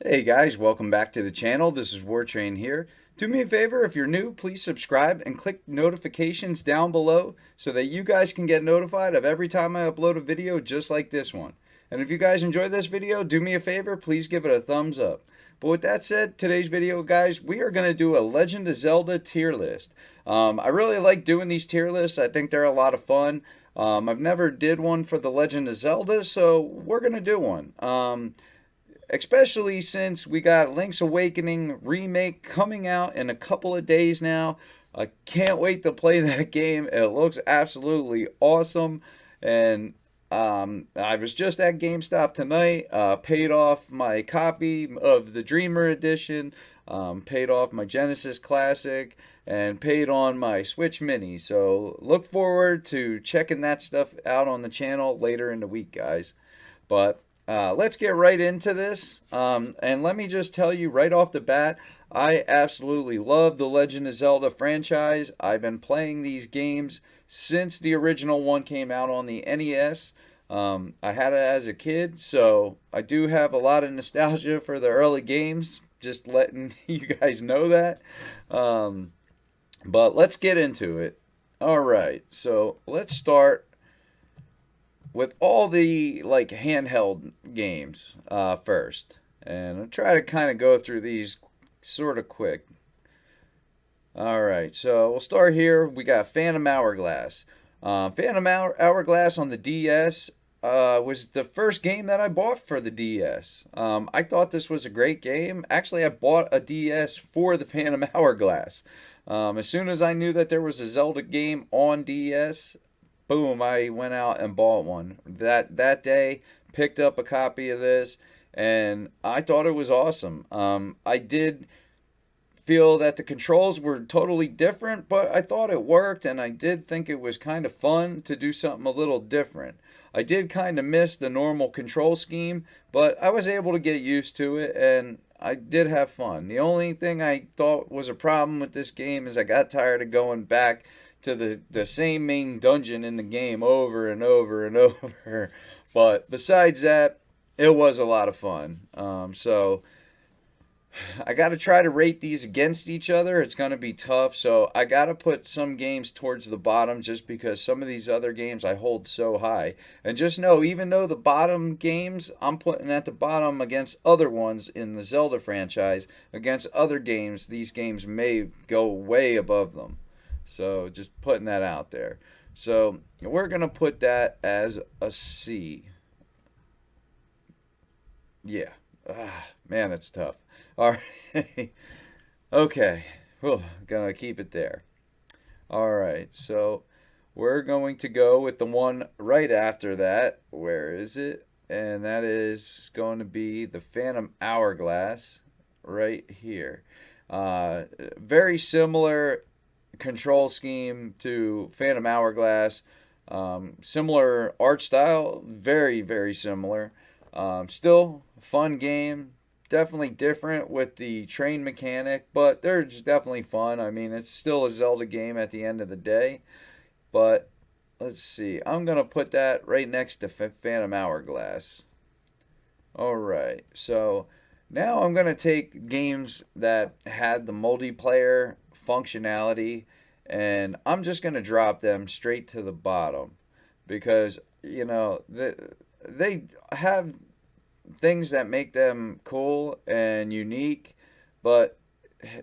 Hey guys, welcome back to the channel. This is Wartrain here. Do me a favor, if you're new, please subscribe and click notifications down below so that you guys can get notified of every time I upload a video just like this one. And if you guys enjoyed this video, do me a favor, please give it a thumbs up. But with that said, today's video, guys, we are going to do a Legend of Zelda tier list. I really like doing these tier lists. I think they're a lot of fun. I've never did one for the Legend of Zelda, so we're going to do one. Especially since we got Link's Awakening remake coming out in a couple of days now. I can't wait to play that game. It looks absolutely awesome. And I was just at GameStop tonight, paid off my copy of the Dreamer Edition, paid off my Genesis Classic, and paid on my Switch Mini. So look forward to checking that stuff out on the channel later in the week, guys. But let's get right into this. And let me just tell you right off the bat, I absolutely love the Legend of Zelda franchise. I've been playing these games since the original one came out on the NES. I had it as a kid, so I do have a lot of nostalgia for the early games. Just letting you guys know that. But let's get into it. All right, so let's start with all the like handheld games first, and I'll try to kind of go through these sort of quick. All right, so we'll start here. We got Phantom Hourglass. Hourglass on the DS was the first game that I bought for the DS. I thought this was a great game. Actually, I bought a DS for the Phantom Hourglass. As soon as I knew that there was a Zelda game on DS, boom, I went out and bought one. That day, picked up a copy of this, and I thought it was awesome. I did feel that the controls were totally different, but I thought it worked, and I did think it was kind of fun to do something a little different. I did kind of miss the normal control scheme, but I was able to get used to it, and I did have fun. The only thing I thought was a problem with this game is I got tired of going back to the same main dungeon in the game over and over and over. But besides that, it was a lot of fun. So I got to try to rate these against each other. It's going to be tough. So I got to put some games towards the bottom just because some of these other games I hold so high. And just know, even though the bottom games I'm putting at the bottom against other ones in the Zelda franchise, against other games, these games may go way above them. So just putting that out there. So we're going to put that as a C. Yeah. Man, that's tough. All right. Okay. Whew, gonna keep it there. All right. So we're going to go with the one right after that. Where is it? And that is going to be the Phantom Hourglass right here. Very similar control scheme to Phantom Hourglass. Similar art style, very, very similar. Still fun game. Definitely different with the train mechanic, but they're just definitely fun. I mean, it's still a Zelda game at the end of the day. But let's see. I'm going to put that right next to Phantom Hourglass. All right. So now I'm going to take games that had the multiplayer functionality and I'm just going to drop them straight to the bottom because, they have things that make them cool and unique, but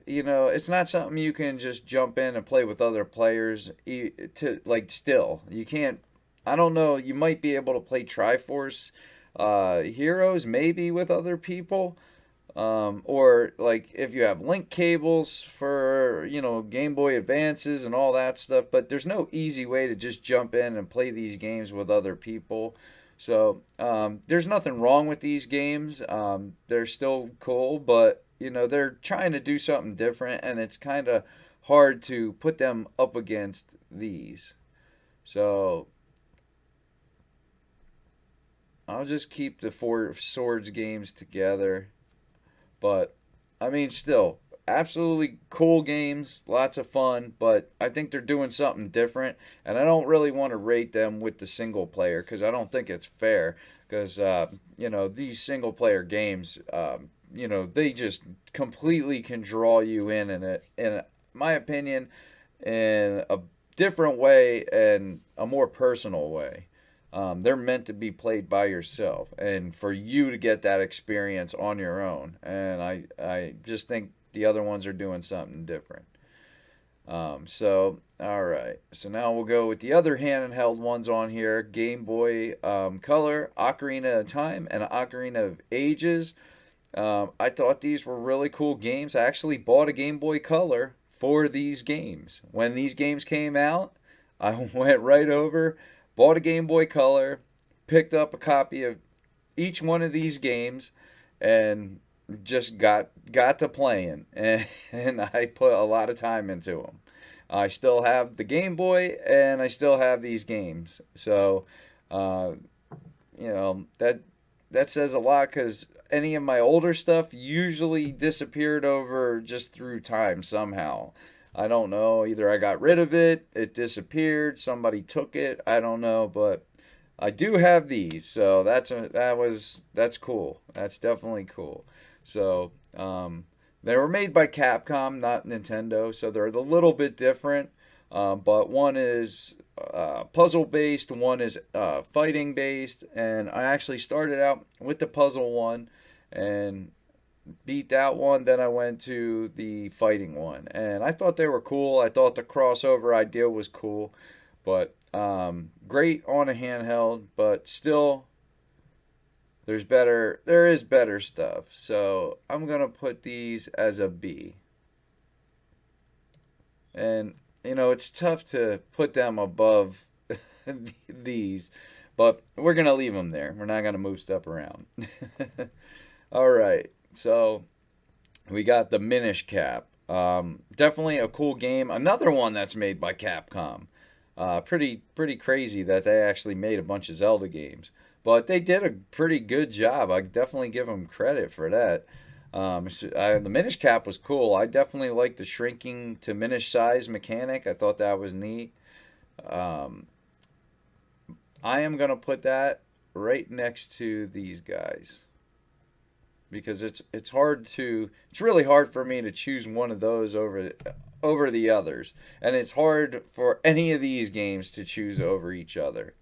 it's not something you can just jump in and play with other players to like still. You can't. I don't know, you might be able to play Triforce Heroes maybe with other people, or like if you have link cables for Game Boy Advances and all that stuff, but there's no easy way to just jump in and play these games with other people. So there's nothing wrong with these games. They're still cool, but they're trying to do something different, and it's kind of hard to put them up against these. So I'll just keep the Four Swords games together. But I mean, still, absolutely cool games, lots of fun. But I think they're doing something different, and I don't really want to rate them with the single player because I don't think it's fair. Because these single player games, they just completely can draw you in it. In my opinion, in a different way and a more personal way. They're meant to be played by yourself and for you to get that experience on your own. And I just think the other ones are doing something different. All right. So now we'll go with the other handheld ones on here: Game Boy Color, Ocarina of Time, and Ocarina of Ages. I thought these were really cool games. I actually bought a Game Boy Color for these games. When these games came out, I went right over, bought a Game Boy Color, picked up a copy of each one of these games, and just got to playing. And I put a lot of time into them. I still have the Game Boy, and I still have these games. So, uh, that says a lot because any of my older stuff usually disappeared over just through time somehow. I don't know. Either I got rid of it, it disappeared, somebody took it. I don't know, but I do have these, so that's cool. That's definitely cool. So they were made by Capcom, not Nintendo, so they're a little bit different. But one is puzzle based, one is fighting based, and I actually started out with the puzzle one and beat that one. Then I went to the fighting one, and I thought they were cool. I thought the crossover idea was cool, but great on a handheld. But still, There is better stuff. So I'm gonna put these as a B. And it's tough to put them above these, but we're gonna leave them there. We're not gonna move stuff around. All right, so we got the Minish Cap. Definitely a cool game. Another one that's made by Capcom. Pretty crazy that they actually made a bunch of Zelda games, but they did a pretty good job. I definitely give them credit for that. The Minish Cap was cool. I definitely like the shrinking to minish size mechanic. I thought that was neat. Um, I am gonna put that right next to these guys because it's really hard for me to choose one of those over the others, and it's hard for any of these games to choose over each other.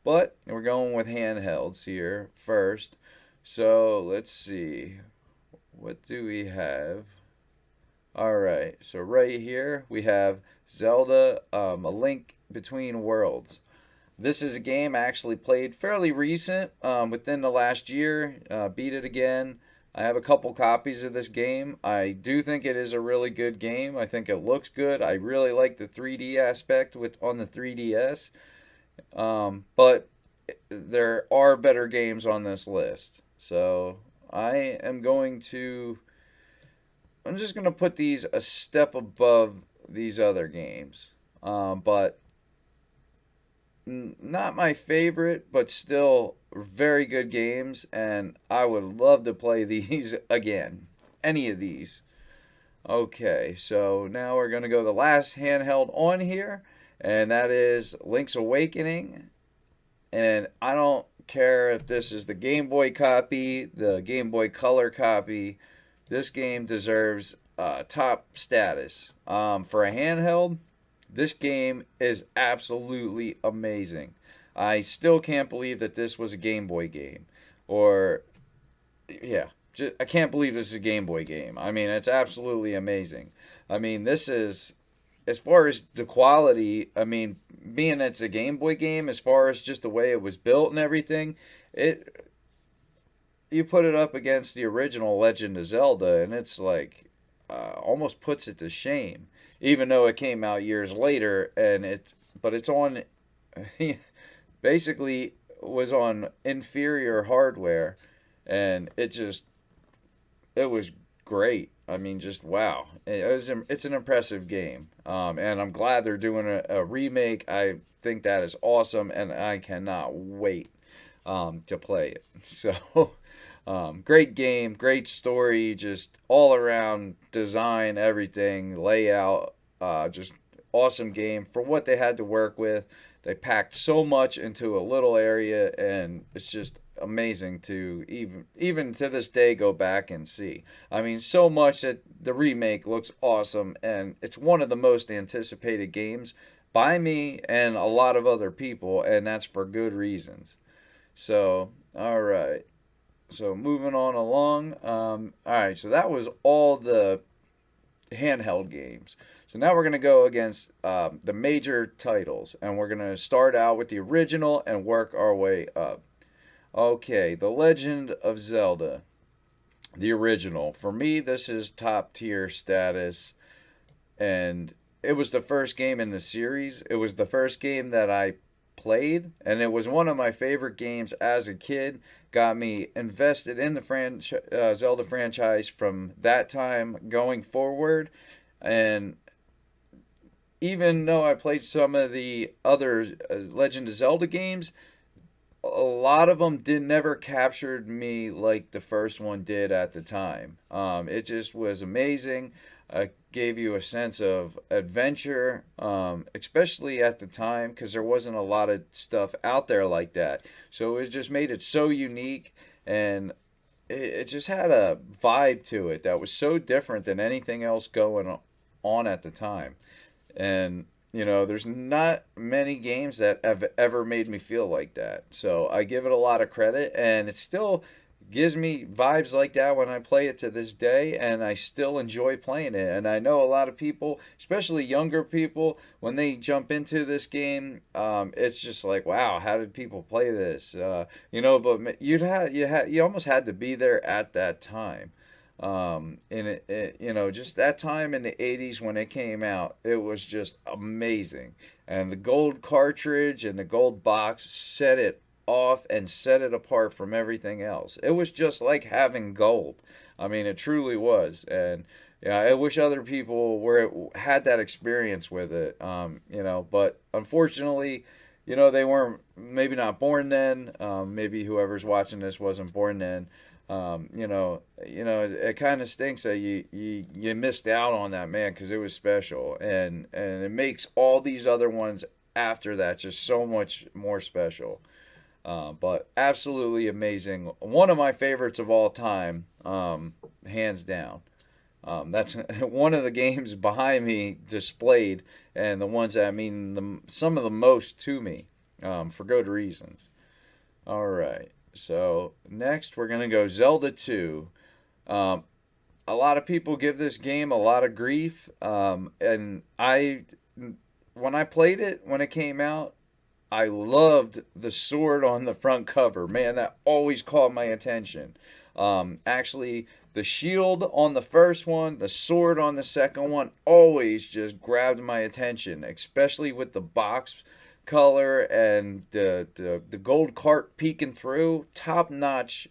But we're going with handhelds here first. So let's see. What do we have? All right. So right here we have Zelda, A Link Between Worlds. This is a game I actually played fairly recent, within the last year. Beat it again. I have a couple copies of this game. I do think it is a really good game. I think it looks good. I really like the 3D aspect on the 3DS. But there are better games on this list. So I'm just going to put these a step above these other games. But not my favorite, but still very good games, and I would love to play these again. Any of these. Okay, so now we're going to go the last handheld on here, and that is Link's Awakening. And I don't care if this is the Game Boy copy, the Game Boy Color copy. This game deserves top status. For a handheld, this game is absolutely amazing. I still can't believe that this was a Game Boy game. Or, yeah, I can't believe this is a Game Boy game. I mean, it's absolutely amazing. I mean, this is, as far as the quality, I mean, being it's a Game Boy game, as far as just the way it was built and everything, you put it up against the original Legend of Zelda, and it's like almost puts it to shame. Even though it came out years later, but it's on, basically was on inferior hardware, and it was great. I mean, just wow! It's an impressive game, and I'm glad they're doing a remake. I think that is awesome, and I cannot wait to play it. So, great game, great story, just all around design, everything, layout, just awesome game for what they had to work with. They packed so much into a little area, and amazing to even to this day go back and see. I mean, so much that the remake looks awesome, and it's one of the most anticipated games by me and a lot of other people, and that's for good reasons. So, all right. So moving on along. All right. So that was all the handheld games. So now we're going to go against the major titles, and we're going to start out with the original and work our way up. Okay, The Legend of Zelda, the original. For me, this is top tier status, and it was the first game in the series. It was the first game that I played, and it was one of my favorite games as a kid. Got me invested in the Zelda franchise from that time going forward. And even though I played some of the other Legend of Zelda games, a lot of them did never captured me like the first one did at the time. It just was amazing. Gave you a sense of adventure, especially at the time because there wasn't a lot of stuff out there like that. So it just made it so unique, and it just had a vibe to it that was so different than anything else going on at the time. And there's not many games that have ever made me feel like that. So I give it a lot of credit, and it still gives me vibes like that when I play it to this day, and I still enjoy playing it. And I know a lot of people, especially younger people, when they jump into this game, it's just like, wow, how did people play this? But you almost had to be there at that time. And just that time in the 80s when it came out, it was just amazing. And the gold cartridge and the gold box set it off and set it apart from everything else. It was just like having gold. I mean, it truly was. And yeah, I wish other people had that experience with it. But unfortunately, they weren't maybe not born then. Maybe whoever's watching this wasn't born then. It kind of stinks that you missed out on that, man, because it was special, and it makes all these other ones after that just so much more special. But absolutely amazing. One of my favorites of all time, hands down. That's one of the games behind me displayed, and the ones that mean some of the most to me, for good reasons. All right. So next we're gonna go Zelda 2. Um, a lot of people give this game a lot of grief, and when I played it when it came out, I loved the sword on the front cover. Man, that always caught my attention. Actually, the shield on the first one, the sword on the second one, always just grabbed my attention, especially with the box color and the gold cart peeking through. Top notch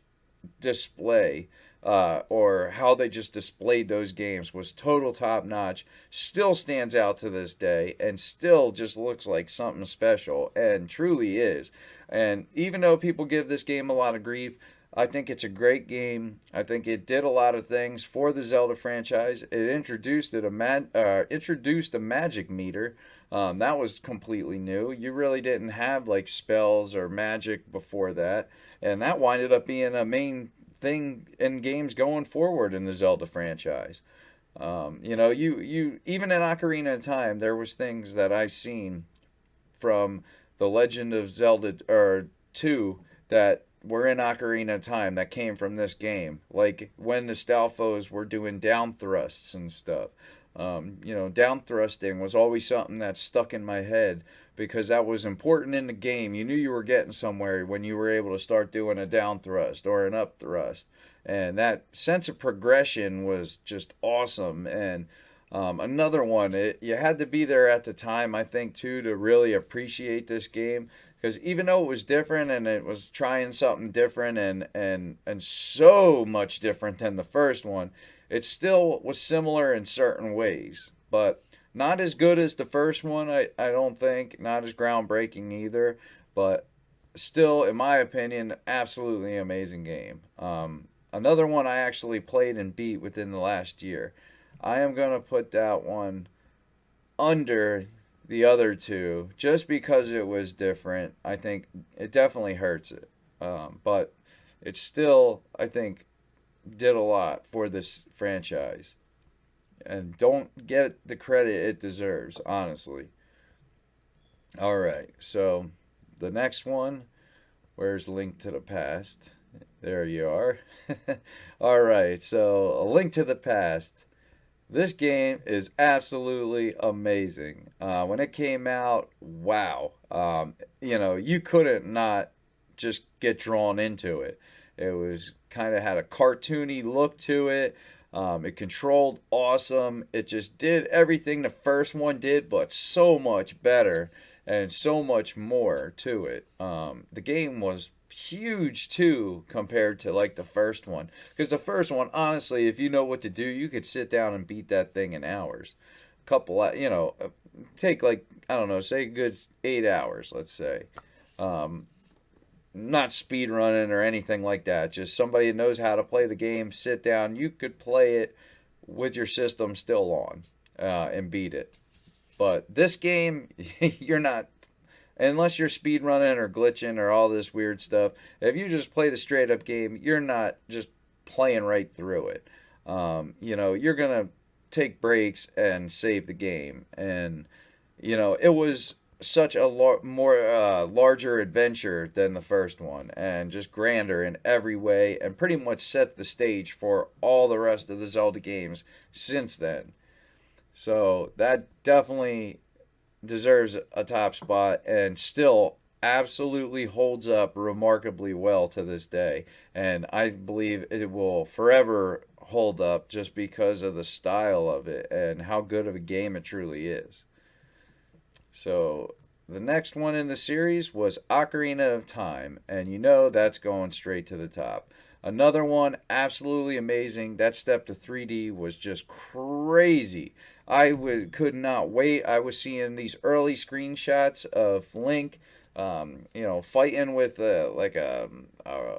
display, or how they just displayed those games was total top notch. Still stands out to this day, and still just looks like something special, and truly is. And even though people give this game a lot of grief, I think it's a great game. I think it did a lot of things for the Zelda franchise. It introduced a magic meter. That was completely new. You really didn't have like spells or magic before that, and that winded up being a main thing in games going forward in the Zelda franchise. You even in Ocarina of Time, there was things that I seen from the Legend of Zelda or 2 that were in Ocarina of Time that came from this game. Like when the Stalfos were doing down thrusts and stuff. Down thrusting was always something that stuck in my head because that was important in the game. You knew you were getting somewhere when you were able to start doing a down thrust or an up thrust. And that sense of progression was just awesome. And another one, you had to be there at the time, I think, too, to really appreciate this game. Because even though it was different and it was trying something different and so much different than the first one, it still was similar in certain ways. But not as good as the first one, I don't think. Not as groundbreaking either. But still, in my opinion, absolutely amazing game. Another one I actually played and beat within the last year. I am going to put that one under the other two just because it was different. I think it definitely hurts it. But it still, I think, did a lot for this franchise. And don't get the credit it deserves, honestly. All right, so the next one, where's Link to the Past? There you are. All right, so A Link to the Past. This game is absolutely amazing. When it came out, wow. You couldn't not just get drawn into it. It was kind of had a cartoony look to it. It controlled awesome. It just did everything the first one did, but so much better and so much more to it. The game was huge too compared to like the first one, because the first one, honestly, if you know what to do, you could sit down and beat that thing in hours. Take like, I don't know, say a good 8 hours, let's say. um, Not speed running or anything like that, just somebody that knows how to play the game, sit down, you could play it with your system still on, and beat it. But this game, you're not, unless you're speed running or glitching or all this weird stuff. If you just play the straight up game, you're not just playing right through it. You're gonna take breaks and save the game, and it was such a more larger adventure than the first one, and just grander in every way, and pretty much set the stage for all the rest of the Zelda games since then. So that definitely deserves a top spot, and still absolutely holds up remarkably well to this day. And I believe it will forever hold up just because of the style of it and how good of a game it truly is. So the next one in the series was Ocarina of Time, and that's going straight to the top. Another one, absolutely amazing. That step to 3D was just crazy. Could not wait. I was seeing these early screenshots of Link, fighting with a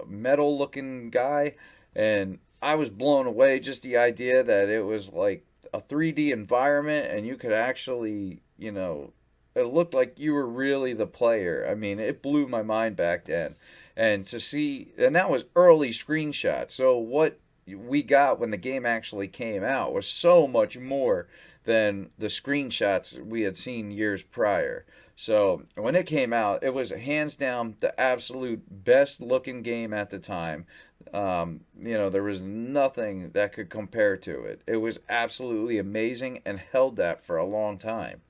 metal looking guy, and I was blown away. Just the idea that it was like a 3D environment, and you could actually, it looked like you were really the player. I mean, it blew my mind back then. And to see, and that was early screenshots. So what we got when the game actually came out was so much more than the screenshots we had seen years prior. So when it came out, it was hands down the absolute best looking game at the time. There was nothing that could compare to it. It was absolutely amazing and held that for a long time.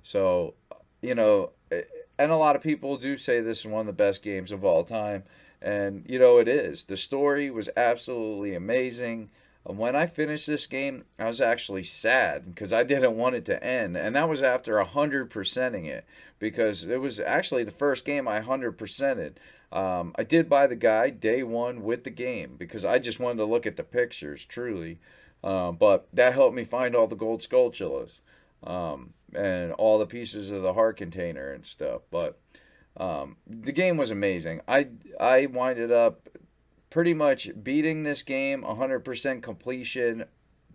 So, you know, and a lot of people do say this is one of the best games of all time. And, it is. The story was absolutely amazing. When I finished this game, I was actually sad because I didn't want it to end. And that was after 100%ing it, because it was actually the first game I 100%ed. I did buy the guide day one with the game because I just wanted to look at the pictures, truly. But that helped me find all the gold skulltulas, and all the pieces of the heart container and stuff. But the game was amazing. I winded up pretty much beating this game 100% completion,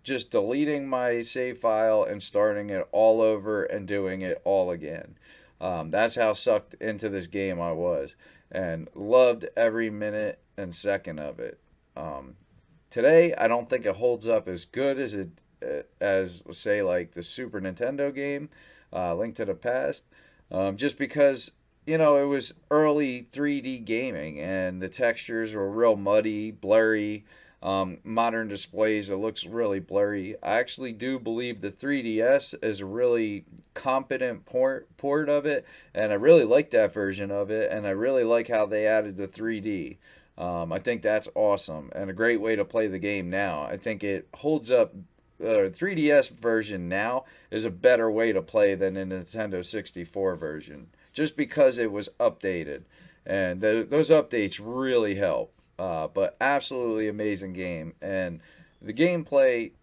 just deleting my save file and starting it all over and doing it all again. That's how sucked into this game I was, and loved every minute and second of it. Today, I don't think it holds up as good as say like the Super Nintendo game, Link to the Past, just because it was early 3D gaming and the textures were real muddy, blurry. Modern displays, it looks really blurry. I actually do believe the 3DS is a really competent port of it, and I really like that version of it, and I really like how they added the 3D. I think that's awesome and a great way to play the game now. I think it holds up. The 3DS version now is a better way to play than the Nintendo 64 version, just because it was updated, and those updates really help. But absolutely amazing game, and the gameplay,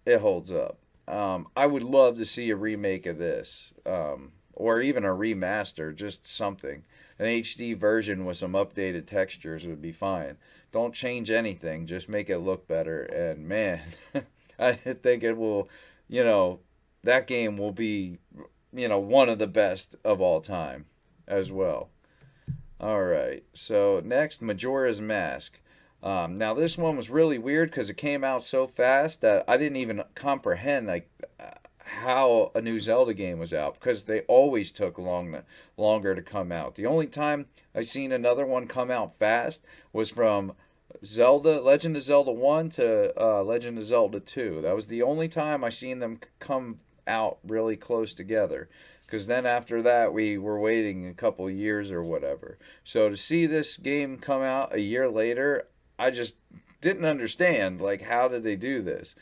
it holds up. I would love to see a remake of this, or even a remaster, just something. An HD version with some updated textures would be fine. Don't change anything, just make it look better. And man, I think it will, you know, that game will be, one of the best of all time as well. All right. So next, Majora's Mask. Now this one was really weird because it came out so fast that I didn't even comprehend like how a new Zelda game was out because they always took longer to come out. The only time I seen another one come out fast was from Zelda, Legend of Zelda 1 to Legend of Zelda 2. That was the only time I seen them come out really close together. Because then after that, we were waiting a couple of years or whatever. So to see this game come out a year later, I just didn't understand. Like, how did they do this?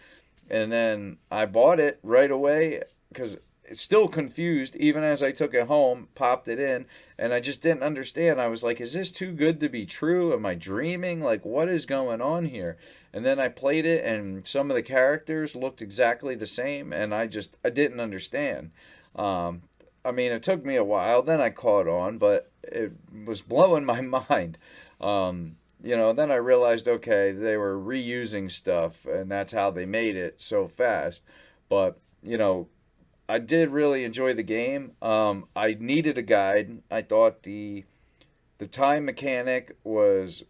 And then I bought it right away because it's still confused even as I took it home, popped it in, and I just didn't understand. I was like, is this too good to be true? Am I dreaming? Like, what is going on here? And then I played it, and some of the characters looked exactly the same, and I didn't understand. Um, I mean, it took me a while. Then I caught on, but it was blowing my mind. Then I realized, okay, they were reusing stuff, and that's how they made it so fast. But I did really enjoy the game. I needed a guide. I thought the time mechanic was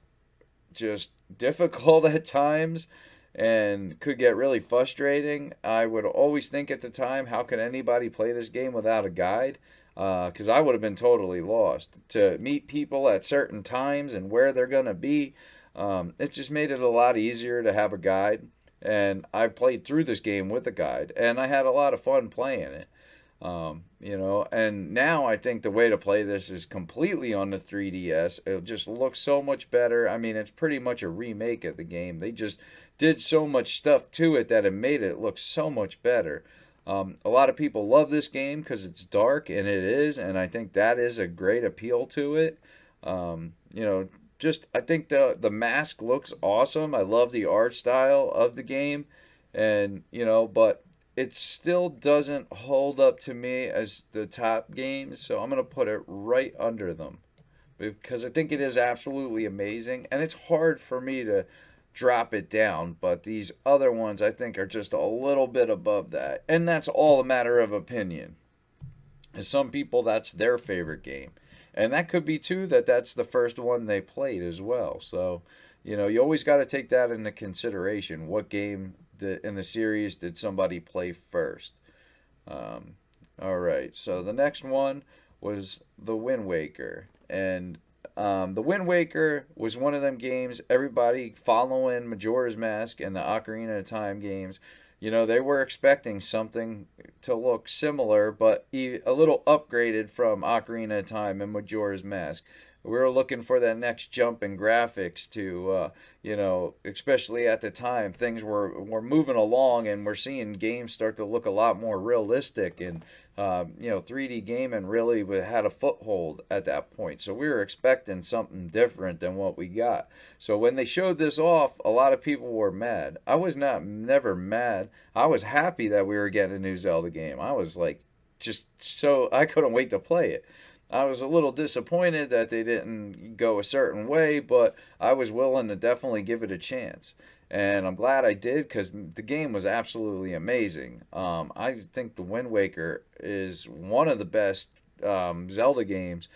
just difficult at times and could get really frustrating. I would always think at the time, how can anybody play this game without a guide? Because I would have been totally lost. To meet people at certain times and where they're going to be, it just made it a lot easier to have a guide. And I played through this game with a guide, and I had a lot of fun playing it. And now I think the way to play this is completely on the 3DS. It just looks so much better. I mean, it's pretty much a remake of the game. They just did so much stuff to it that it made it look so much better. A lot of people love this game because it's dark, and it is, and I think that is a great appeal to it. Just I think the mask looks awesome. I love the art style of the game, and but it still doesn't hold up to me as the top games, so I'm going to put it right under them because I think it is absolutely amazing, and it's hard for me to drop it down, but these other ones I think are just a little bit above that, and that's all a matter of opinion. And some people, that's their favorite game, and that could be too that that's the first one they played as well. So, you always got to take that into consideration. What game in the series did somebody play first? Um, all right, so the next one was the Wind Waker, and the Wind Waker was one of them games. Everybody following Majora's Mask and the Ocarina of Time games, they were expecting something to look similar, but a little upgraded from Ocarina of Time and Majora's Mask. We were looking for that next jump in graphics to, especially at the time, things were moving along, and we're seeing games start to look a lot more realistic, and 3D gaming really had a foothold at that point. So we were expecting something different than what we got. So when they showed this off, a lot of people were mad. I was never mad. I was happy that we were getting a new Zelda game. I was like, just so I couldn't wait to play it. I was a little disappointed that they didn't go a certain way, but I was willing to definitely give it a chance. And I'm glad I did because the game was absolutely amazing. I think The Wind Waker is one of the best Zelda games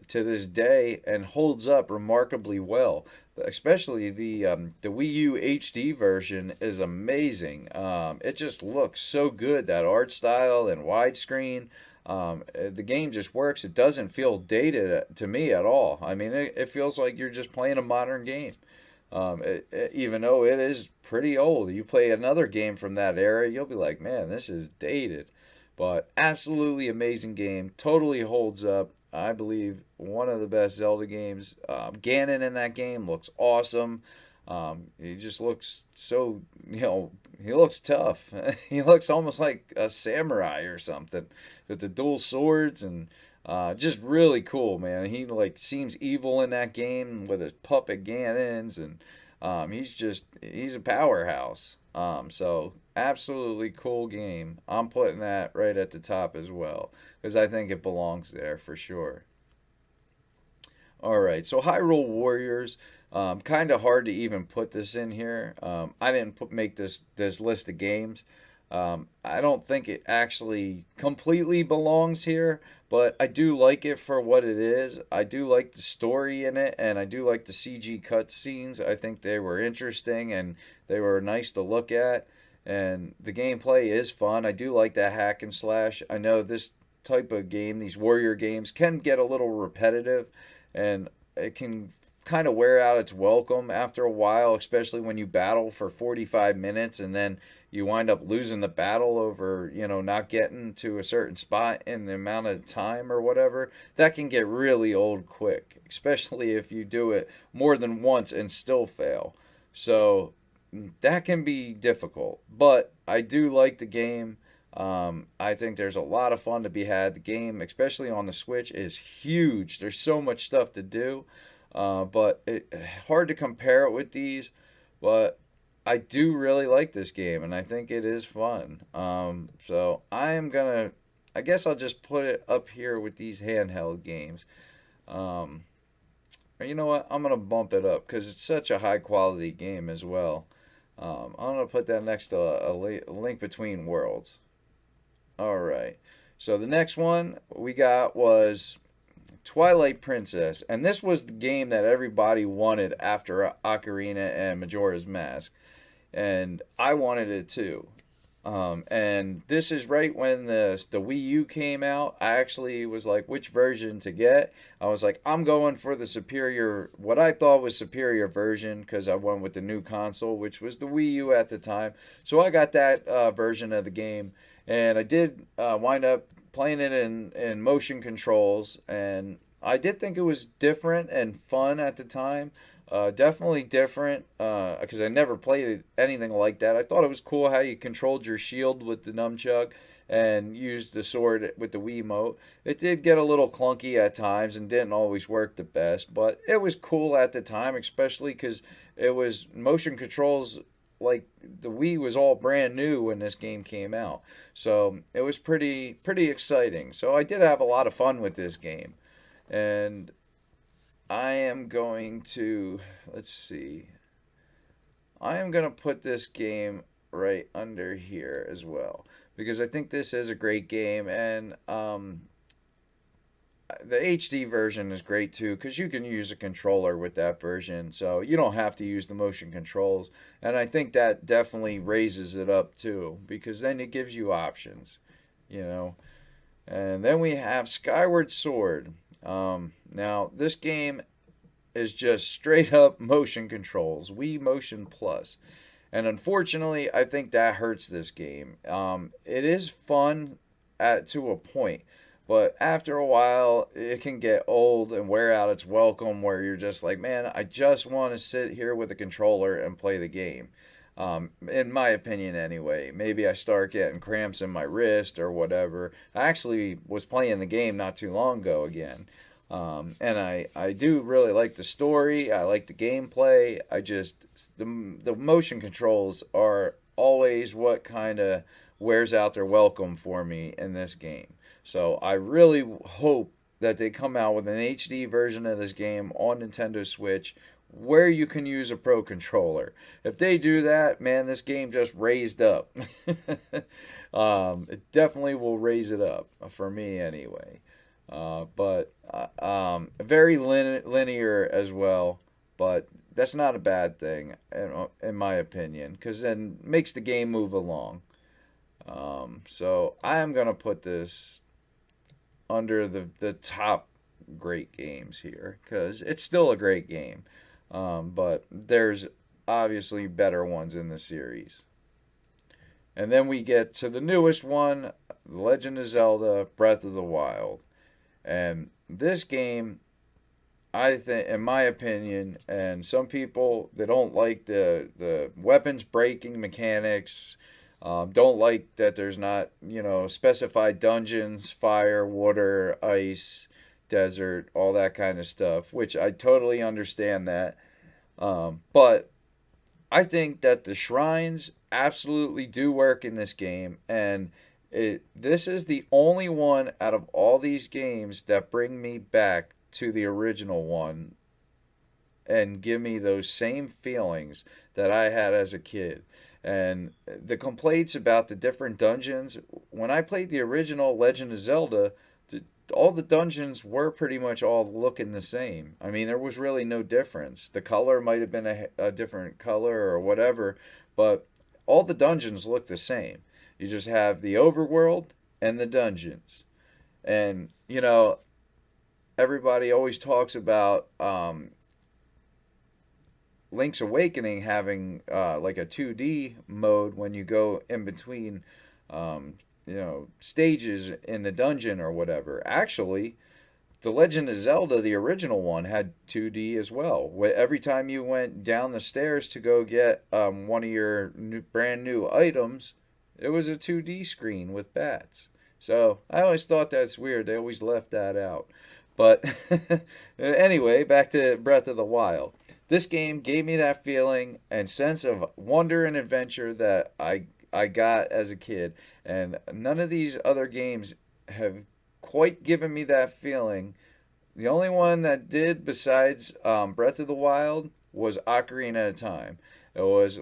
to this day and holds up remarkably well. Especially the Wii U HD version is amazing. It just looks so good, that art style and widescreen. The game just works. It doesn't feel dated to me at all. I mean, it feels like you're just playing a modern game. Even though it is pretty old. You play another game from that era, you'll be like, man, this is dated. But absolutely amazing game. Totally holds up. I believe one of the best Zelda games. Ganon in that game looks awesome. He just looks so, he looks tough. He looks almost like a samurai or something with the dual swords, and just really cool, man. He like seems evil in that game with his puppet Ganons, and he's a powerhouse. So absolutely cool game. I'm putting that right at the top as well because I think it belongs there for sure. All right, so Hyrule Warriors. Kind of hard to even put this in here. I didn't make this list of games. I don't think it actually completely belongs here, but I do like it for what it is. I do like the story in it, and I do like the CG cutscenes. I think they were interesting and they were nice to look at, and the gameplay is fun. I do like that hack and slash. I know this type of game, these warrior games, can get a little repetitive, and it can kind of wear out its welcome after a while, especially when you battle for 45 minutes and then you wind up losing the battle over, not getting to a certain spot in the amount of time or whatever. That can get really old quick, especially if you do it more than once and still fail. So that can be difficult, but I do like the game. I think there's a lot of fun to be had. The game, especially on the Switch, is huge. There's so much stuff to do, but hard to compare it with these. But I do really like this game, and I think it is fun. So I am gonna. I guess I'll just put it up here with these handheld games. Um, or you know what? I'm gonna bump it up because it's such a high quality game as well. I'm gonna put that next to a Link Between Worlds. All right. So the next one we got was Twilight Princess, and this was the game that everybody wanted after Ocarina and Majora's Mask, and I wanted it too. And this is right when the Wii U came out. I actually was like, which version to get? I was like, I'm going for the superior, what I thought was superior version, because I went with the new console, which was the Wii U at the time. So I got that version of the game, and I did wind up playing it in motion controls, and I did think it was different and fun at the time. Definitely different because I never played anything like that. I thought it was cool how you controlled your shield with the nunchuck and used the sword with the Wiimote. It did get a little clunky at times and didn't always work the best, but it was cool at the time, especially because it was motion controls. Like the Wii was all brand new when this game came out, so it was pretty exciting. So I did have a lot of fun with this game, and I am going to, let's see, I am going to put this game right under here as well because I think this is a great game, and the HD version is great too because you can use a controller with that version, so you don't have to use the motion controls, and I think that definitely raises it up too because then it gives you options, you know. And then we have Skyward Sword. Now, this game is just straight up motion controls, Wii Motion Plus. And unfortunately, I think that hurts this game. It is fun to a point, but after a while, it can get old and wear out its welcome where you're just like, man, I just want to sit here with a controller and play the game. In my opinion, anyway. Maybe I start getting cramps in my wrist or whatever. I actually was playing the game not too long ago again. And I do really like the story. I like the gameplay. The motion controls are always what kind of wears out their welcome for me in this game. So I really hope that they come out with an HD version of this game on Nintendo Switch where you can use a pro controller. If they do that, man, this game just raised up. It definitely will raise it up for me anyway. But very linear as well. But that's not a bad thing, in my opinion, because then makes the game move along. So I am gonna put this under the top great games here because it's still a great game. But there's obviously better ones in the series. And then we get to the newest one, The Legend of Zelda Breath of the Wild. And this game, I think, in my opinion, and some people that don't like the weapons breaking mechanics, don't like that there's not, specified dungeons, fire, water, ice, desert, all that kind of stuff, which I totally understand that. But I think that the shrines absolutely do work in this game, and this is the only one out of all these games that bring me back to the original one and give me those same feelings that I had as a kid. And the complaints about the different dungeons, when I played the original Legend of Zelda, the, all the dungeons were pretty much all looking the same. I mean, there was really no difference. The color might have been a different color or whatever, but all the dungeons look the same. You just have the overworld and the dungeons. And, everybody always talks about Link's Awakening having like a 2D mode when you go in between, stages in the dungeon or whatever. Actually, The Legend of Zelda, the original one, had 2D as well. Every time you went down the stairs to go get one of your brand new items, it was a 2D screen with bats. So I always thought that's weird. They always left that out. But anyway, back to Breath of the Wild. This game gave me that feeling and sense of wonder and adventure that I got as a kid, and none of these other games have quite given me that feeling. The only one that did besides Breath of the Wild was Ocarina of Time. It was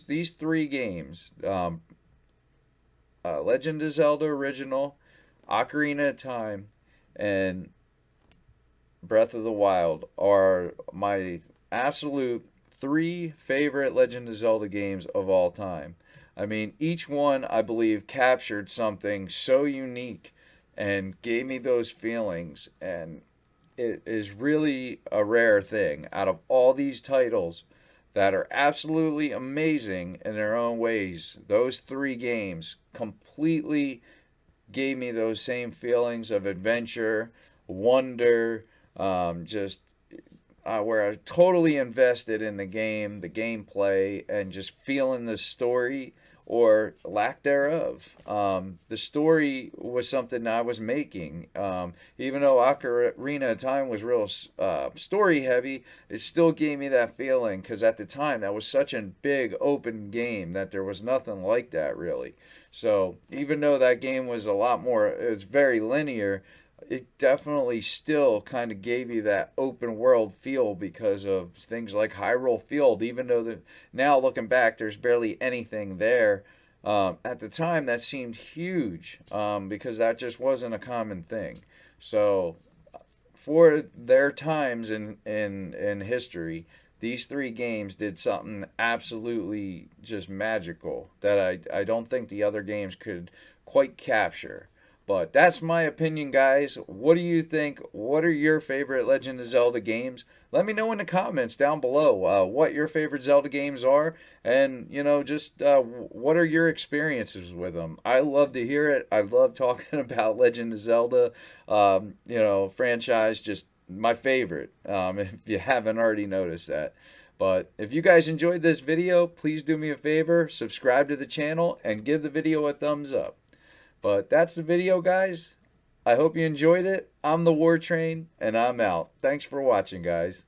these three games: Legend of Zelda original, Ocarina of Time, and Breath of the Wild are my absolute three favorite Legend of Zelda games of all time. I mean, each one, I believe, captured something so unique and gave me those feelings. And it is really a rare thing out of all these titles that are absolutely amazing in their own ways. Those three games completely gave me those same feelings of adventure, wonder, just where I totally invested in the game, the gameplay, and just feeling the story or lack thereof. The story was something I was making. Even though Ocarina of Time was real story heavy, it still gave me that feeling because at the time that was such a big open game that there was nothing like that really. So even though that game was a lot more, it was very linear, it definitely still kind of gave you that open world feel because of things like Hyrule Field. Even though now looking back, there's barely anything there. At the time, that seemed huge because that just wasn't a common thing. So for their times in history, these three games did something absolutely just magical that I don't think the other games could quite capture. But that's my opinion, guys. What do you think? What are your favorite Legend of Zelda games? Let me know in the comments down below what your favorite Zelda games are, and just what are your experiences with them. I love to hear it. I love talking about Legend of Zelda, franchise. Just my favorite. If you haven't already noticed that. But if you guys enjoyed this video, please do me a favor, subscribe to the channel, and give the video a thumbs up. But that's the video, guys. I hope you enjoyed it. I'm the War Train, and I'm out. Thanks for watching, guys.